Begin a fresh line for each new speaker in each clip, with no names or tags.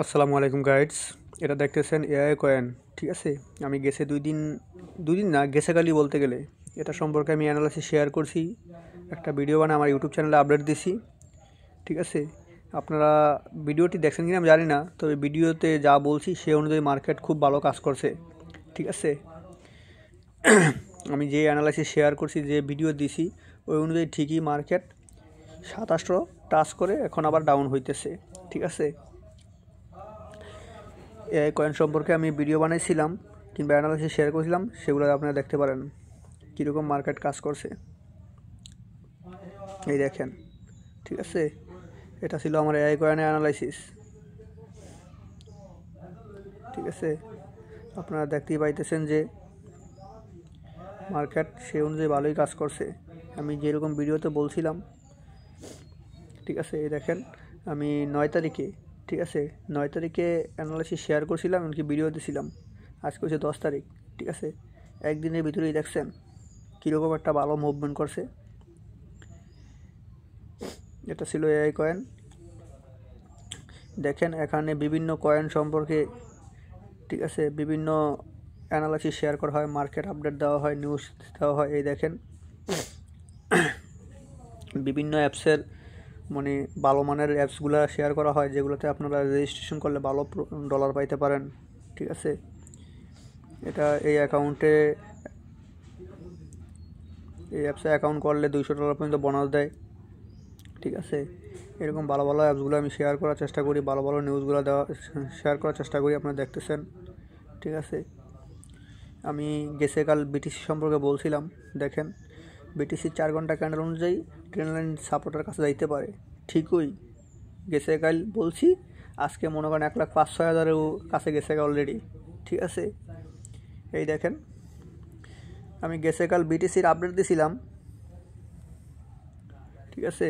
আসসালামু আলাইকুম গাইডস। এটা দেখতেছেন এআই কয়েন, ঠিক আছে। আমি গেছে দুই দিন না, গেছে কালই বলতে গেলে এটা সম্পর্কে আমি অ্যানালাইসিস শেয়ার করছি, একটা ভিডিও বানায় আমার ইউটিউব চ্যানেলে আপলোড দিছি, ঠিক আছে। আপনারা ভিডিওটি দেখছেন কিনা আমি জানি না, তবে ভিডিওতে যা বলছি সে অনুযায়ী মার্কেট খুব ভালো কাজ করছে, ঠিক আছে। আমি যে অ্যানালাইসিস শেয়ার করছি, যে ভিডিও দিছি, ওই অনুযায়ী ঠিকই মার্কেট 2700 টাচ করে এখন আবার ডাউন হইতেছে, ঠিক আছে। এআই কয়েন সম্পর্কে আমি ভিডিও বানাইছিলাম কিংবা অ্যানালাইসিস শেয়ার করেছিলাম, সেগুলো আপনারা দেখতে পারেন কীরকম মার্কেট কাজ করছে। এই দেখেন, ঠিক আছে। এটা ছিল আমার এআই কয়েনের অ্যানালাইসিস, ঠিক আছে। আপনারা দেখতেই পাইতেছেন যে মার্কেট সেই অনুযায়ী ভালোই কাজ করছে, আমি যেরকম ভিডিওতে বলছিলাম, ঠিক আছে। এই দেখেন, আমি 9 তারিখে, ঠিক আছে, 9 তারিখে অ্যানালাইসিস শেয়ার করছিলাম, এমনকি ভিডিও দিয়েছিলাম। আজকে হচ্ছে 10 তারিখ, ঠিক আছে। একদিনের ভিতরেই দেখছেন কীরকম একটা ভালো মুভমেন্ট করছে। এটা ছিল এআই কয়েন। দেখেন এখানে বিভিন্ন কয়েন সম্পর্কে, ঠিক আছে, বিভিন্ন অ্যানালাইসিস শেয়ার করা হয়, মার্কেট আপডেট দেওয়া হয়, নিউজ দেওয়া হয়। এই দেখেন বিভিন্ন অ্যাপসের মানে ভালো মানের অ্যাপসগুলো শেয়ার করা হয়, যেগুলোতে আপনারা রেজিস্ট্রেশন করলে ভালো ডলার পাইতে পারেন, ঠিক আছে। এটা এই অ্যাপসে অ্যাকাউন্ট করলে $200 পর্যন্ত বোনাস দেয়, ঠিক আছে। এরকম ভালো ভালো অ্যাপসগুলো আমি শেয়ার করার চেষ্টা করি, ভালো ভালো নিউজগুলো শেয়ার করার চেষ্টা করি, আপনারা দেখতেছেন, ঠিক আছে। আমি গেছে কাল বিটিসি সম্পর্কে বলছিলাম, দেখেন বিটিসি 4 ঘন্টা ক্যান্ডেল অনুযায়ী ট্রেন্ড লাইন সাপোর্টের কাছে যাইতে পারে, ঠিকই গেছে কাল বলছি। আজকে মনে করেন 1,05,000-6,000-এর কাছে গেছে অলরেডি, ঠিক আছে। এই দেখেন, আমি গেছে কাল বিটিসির আপডেট দিছিলাম, ঠিক আছে।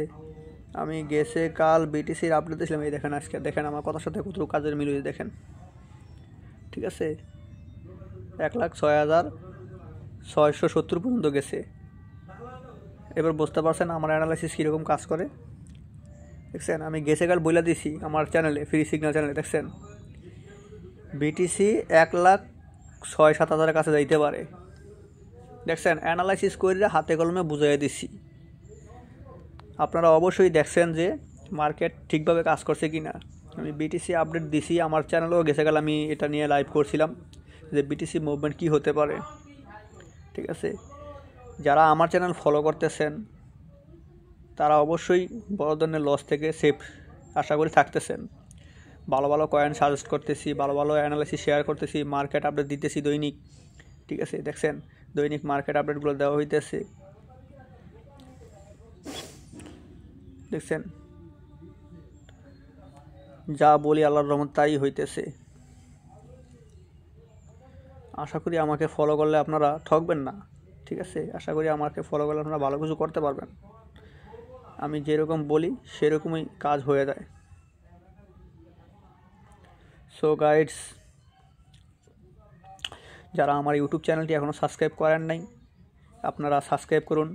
আমি গেছে কাল বিটিসির আপডেট দিয়েছিলাম। এই দেখেন, আজকে দেখেন আমার কথার সাথে কত কাজের মিল হয়েছে দেখেন, ঠিক আছে। 1,06,670 পর্যন্ত গেছে। এবার বুঝতে পারছেন আমার অ্যানালাইসিস কীরকম কাজ করে, দেখছেন। আমি গেছে কাল বইলা দিছি আমার চ্যানেলে, ফ্রি সিগন্যাল চ্যানেলে, দেখছেন বিটিসি 1,06,000-7,000-এর কাছে যাইতে পারে, দেখছেন। অ্যানালাইসিস করে হাতে কলমে বুঝাই দিছি। আপনারা অবশ্যই দেখছেন যে মার্কেট ঠিকভাবে কাজ করছে কি না। আমি বিটিসি আপডেট দিছি, আমার চ্যানেলেও গেছে গেলে আমি এটা নিয়ে লাইভ করছিলাম যে বিটিসি মুভমেন্ট কী হতে পারে, ঠিক আছে। যারা আমার চ্যানেল ফলো করতেছেন তারা অবশ্যই বড় ধরনের লস থেকে সেফ আশা করি থাকতেছেন। ভালো ভালো কয়েন সাজেস্ট করতেছি, ভালো ভালো অ্যানালাইসিস শেয়ার করতেছি, মার্কেট আপডেট দিতেছি দৈনিক, ঠিক আছে। দেখছেন দৈনিক মার্কেট আপডেটগুলো দেওয়া হইতেছে, দেখছেন। যা বলি আল্লাহর রহমত তাই হইতেছে। আশা করি আমাকে ফলো করলে আপনারা ঠকবেন না, ঠিক আছে। আশা করি আমাকে ফলো করলে আপনারা ভালো কিছু করতে পারবেন। আমি যেরকম বলি সেরকমই কাজ হয়ে যায়। সো গাইডস, যারা আমার ইউটিউব চ্যানেলটি এখনও সাবস্ক্রাইব করেন নাই, আপনারা সাবস্ক্রাইব করুন,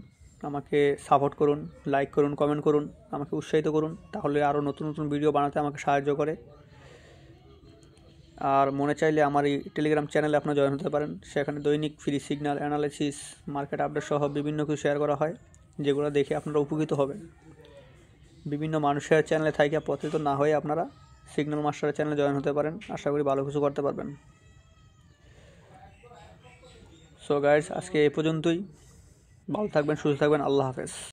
আমাকে সাপোর্ট করুন, লাইক করুন, কমেন্ট করুন, আমাকে উৎসাহিত করুন, তাহলে আরও নতুন নতুন ভিডিও বানাতে আমাকে সাহায্য করে। আর মনে চাইলে আমার এই টেলিগ্রাম চ্যানেলে আপনারা জয়েন হতে পারেন, সেখানে দৈনিক free signal analysis, market update সহ বিভিন্ন কিছু শেয়ার করা হয়, যেগুলো দেখে আপনারা উপকৃত হবেন। বিভিন্ন মানুষের চ্যানেলে থাইকা প্রতারিত না হয়ে আপনারা সিগন্যাল মাস্টারের চ্যানেলে জয়েন হতে পারেন, আশা করি ভালো কিছু করতে পারবেন। সো গাইডস, আজকে এই পর্যন্তই। ভালো থাকবেন, সুস্থ থাকবেন, আল্লাহ হাফেজ।